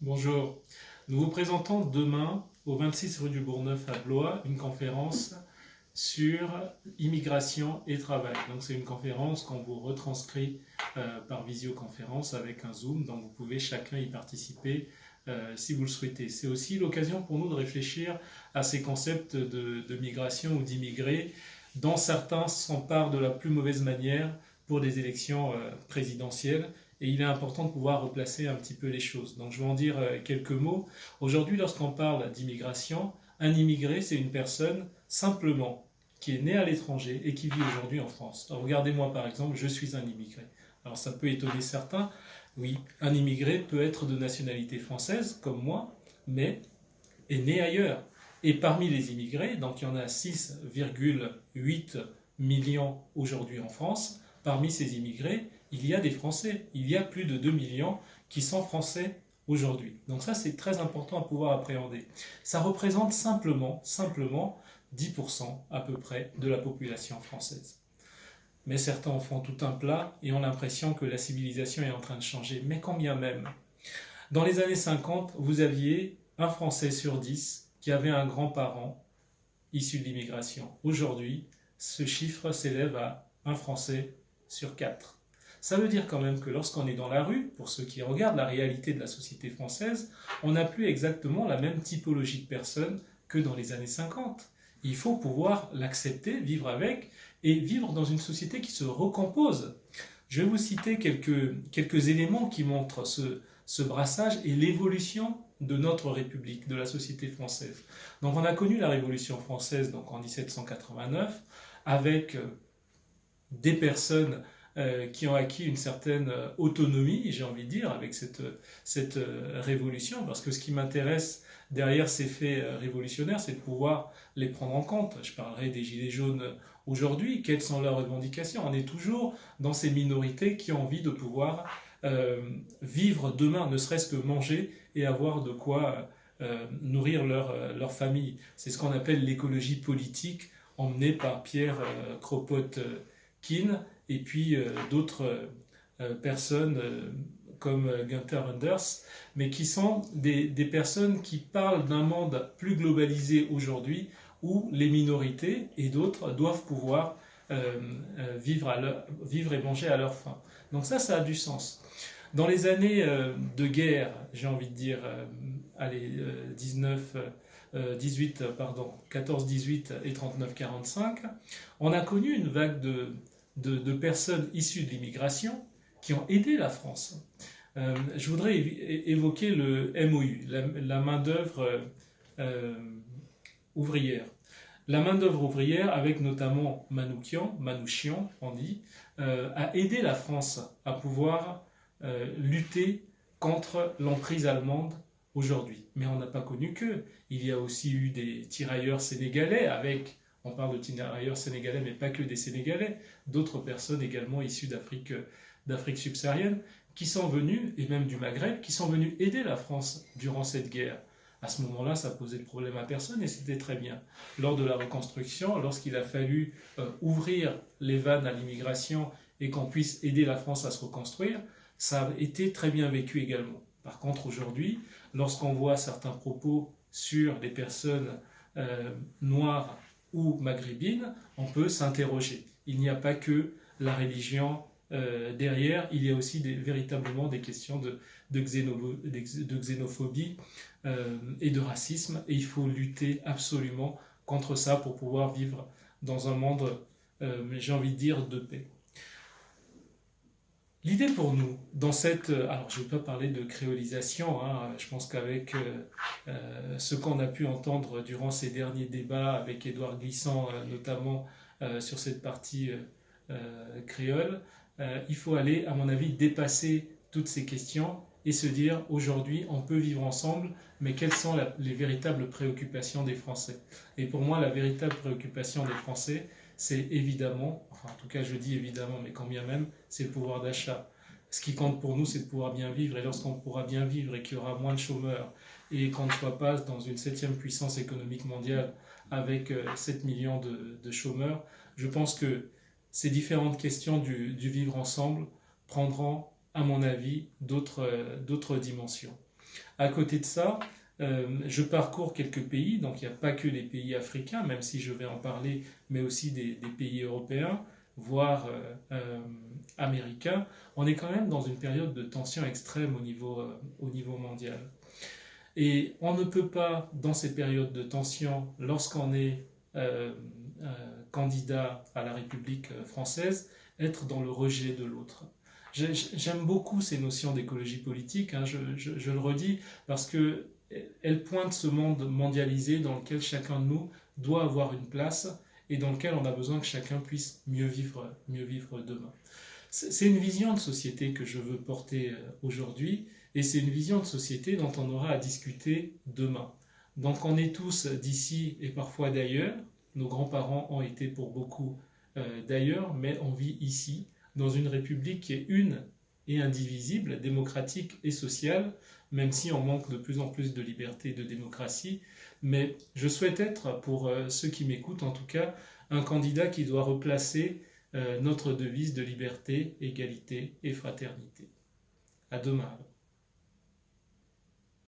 Bonjour, nous vous présentons demain au 26 rue du Bourgneuf à Blois une conférence sur immigration et travail. Donc c'est une conférence qu'on vous retranscrit par visioconférence avec un Zoom, donc vous pouvez chacun y participer si vous le souhaitez. C'est aussi l'occasion pour nous de réfléchir à ces concepts de migration ou d'immigrés dont certains s'emparent de la plus mauvaise manière pour des élections présidentielles. Et il est important de pouvoir replacer un petit peu les choses. Donc je vais en dire quelques mots. Aujourd'hui, lorsqu'on parle d'immigration, un immigré, c'est une personne simplement qui est née à l'étranger et qui vit aujourd'hui en France. Alors, regardez-moi par exemple, je suis un immigré. Alors ça peut étonner certains. Oui, un immigré peut être de nationalité française, comme moi, mais est né ailleurs. Et parmi les immigrés, donc il y en a 6,8 millions aujourd'hui en France, parmi ces immigrés, il y a des Français. Il y a plus de 2 millions qui sont Français aujourd'hui. Donc ça, c'est très important à pouvoir appréhender. Ça représente simplement 10% à peu près de la population française. Mais certains en font tout un plat et ont l'impression que la civilisation est en train de changer. Mais quand bien même. Dans les années 50, vous aviez un Français sur 10 qui avait un grand-parent issu de l'immigration. Aujourd'hui, ce chiffre s'élève à un Français sur 4. Ça veut dire quand même que lorsqu'on est dans la rue, pour ceux qui regardent la réalité de la société française, on n'a plus exactement la même typologie de personnes que dans les années 50. Il faut pouvoir l'accepter, vivre avec, et vivre dans une société qui se recompose. Je vais vous citer quelques éléments qui montrent ce brassage et l'évolution de notre République, de la société française. Donc on a connu la Révolution française donc en 1789 avec des personnes qui ont acquis une certaine autonomie, j'ai envie de dire, avec cette révolution, parce que ce qui m'intéresse derrière ces faits révolutionnaires, c'est de pouvoir les prendre en compte. Je parlerai des Gilets jaunes aujourd'hui, quelles sont leurs revendications. On est toujours dans ces minorités qui ont envie de pouvoir vivre demain, ne serait-ce que manger et avoir de quoi nourrir leur famille. C'est ce qu'on appelle l'écologie politique, emmenée par Pierre Kropotkin et puis d'autres personnes comme Gunther Anders, mais qui sont des personnes qui parlent d'un monde plus globalisé aujourd'hui où les minorités et d'autres doivent pouvoir vivre et manger à leur faim. Donc ça a du sens. Dans les années de guerre, j'ai envie de dire, allez, 14-18 et 39-45, on a connu une vague de personnes issues de l'immigration qui ont aidé la France. Je voudrais évoquer le MOU, la main-d'œuvre ouvrière. La main-d'œuvre ouvrière, avec notamment Manouchian, on dit, a aidé la France à pouvoir lutter contre l'emprise allemande aujourd'hui. Mais on n'a pas connu qu'eux. Il y a aussi eu des tirailleurs sénégalais on parle de tirailleurs sénégalais, mais pas que des Sénégalais, d'autres personnes également issues d'Afrique subsaharienne, qui sont venues, et même du Maghreb, qui sont venues aider la France durant cette guerre. À ce moment-là, ça posait de problème à personne et c'était très bien. Lors de la reconstruction, lorsqu'il a fallu ouvrir les vannes à l'immigration et qu'on puisse aider la France à se reconstruire, ça a été très bien vécu également. Par contre, aujourd'hui, lorsqu'on voit certains propos sur les personnes noires ou maghrébines, on peut s'interroger. Il n'y a pas que la religion derrière, il y a aussi véritablement des questions de xénophobie et de racisme, et il faut lutter absolument contre ça pour pouvoir vivre dans un monde, j'ai envie de dire, de paix. L'idée pour nous, dans cette... Alors, je ne vais pas parler de créolisation, hein, je pense qu'avec ce qu'on a pu entendre durant ces derniers débats avec Édouard Glissant, notamment sur cette partie créole, il faut aller, à mon avis, dépasser toutes ces questions et se dire, aujourd'hui, on peut vivre ensemble, mais quelles sont les véritables préoccupations des Français? Et pour moi, la véritable préoccupation des Français, c'est évidemment, enfin en tout cas je dis évidemment, mais quand bien même, c'est le pouvoir d'achat. Ce qui compte pour nous, c'est de pouvoir bien vivre, et lorsqu'on pourra bien vivre et qu'il y aura moins de chômeurs, et qu'on ne soit pas dans une 7e puissance économique mondiale avec 7 millions de chômeurs, je pense que ces différentes questions du vivre ensemble prendront, à mon avis, d'autres dimensions. À côté de ça, je parcours quelques pays, donc il n'y a pas que les pays africains, même si je vais en parler, mais aussi des pays européens, voire américains. On est quand même dans une période de tension extrême au niveau mondial. Et on ne peut pas, dans ces périodes de tension, lorsqu'on est candidat à la République française, être dans le rejet de l'autre. J'aime beaucoup ces notions d'écologie politique, hein, je le redis, parce qu'elles pointent ce monde mondialisé dans lequel chacun de nous doit avoir une place et dans lequel on a besoin que chacun puisse mieux vivre demain. C'est une vision de société que je veux porter aujourd'hui et c'est une vision de société dont on aura à discuter demain. Donc on est tous d'ici et parfois d'ailleurs. Nos grands-parents ont été pour beaucoup d'ailleurs, mais on vit ici, dans une république qui est une et indivisible, démocratique et sociale, même si on manque de plus en plus de liberté et de démocratie. Mais je souhaite être, pour ceux qui m'écoutent en tout cas, un candidat qui doit replacer notre devise de liberté, égalité et fraternité. À demain.